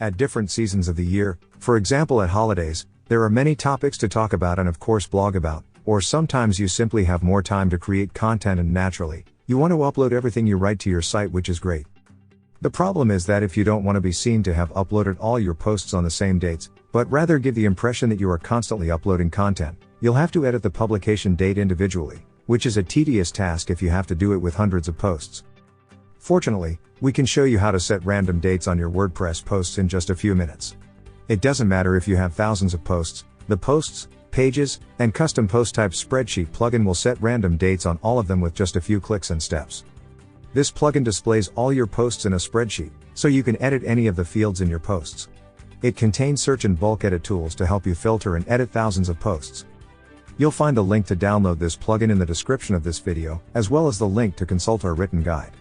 At different seasons of the year, for example at holidays, there are many topics to talk about and of course blog about, or sometimes you simply have more time to create content and naturally, you want to upload everything you write to your site, which is great. The problem is that if you don't want to be seen to have uploaded all your posts on the same dates, but rather give the impression that you are constantly uploading content, you'll have to edit the publication date individually, which is a tedious task if you have to do it with hundreds of posts. Fortunately, we can show you how to set random dates on your WordPress posts in just a few minutes. It doesn't matter if you have thousands of posts, the posts, pages, and custom post type spreadsheet plugin will set random dates on all of them with just a few clicks and steps. This plugin displays all your posts in a spreadsheet, so you can edit any of the fields in your posts. It contains search and bulk edit tools to help you filter and edit thousands of posts. You'll find a link to download this plugin in the description of this video, as well as the link to consult our written guide.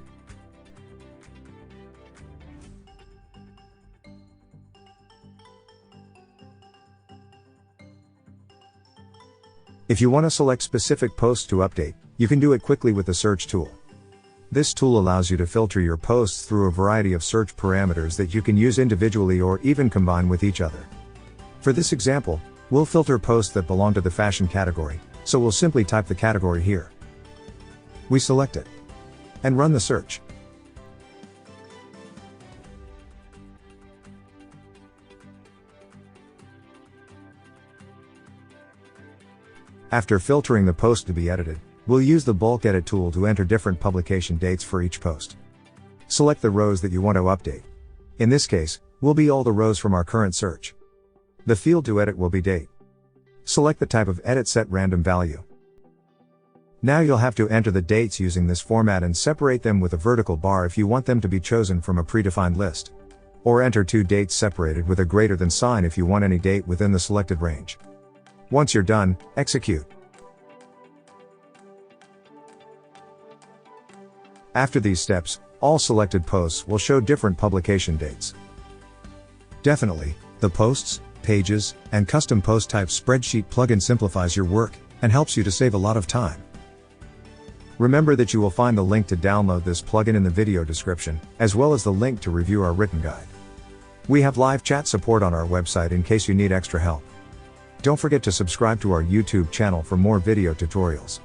If you want to select specific posts to update, you can do it quickly with the search tool. This tool allows you to filter your posts through a variety of search parameters that you can use individually or even combine with each other. For this example, we'll filter posts that belong to the fashion category, so we'll simply type the category here. We select it and run the search. After filtering the post to be edited, we'll use the bulk edit tool to enter different publication dates for each post. Select the rows that you want to update. In this case, will be all the rows from our current search. The field to edit will be date. Select the type of edit, set random value. Now you'll have to enter the dates using this format and separate them with a vertical bar if you want them to be chosen from a predefined list. Or enter two dates separated with a greater than sign if you want any date within the selected range. Once you're done, execute. After these steps, all selected posts will show different publication dates. Definitely, the posts, pages, and custom post type spreadsheet plugin simplifies your work and helps you to save a lot of time. Remember that you will find the link to download this plugin in the video description, as well as the link to review our written guide. We have live chat support on our website in case you need extra help. Don't forget to subscribe to our YouTube channel for more video tutorials.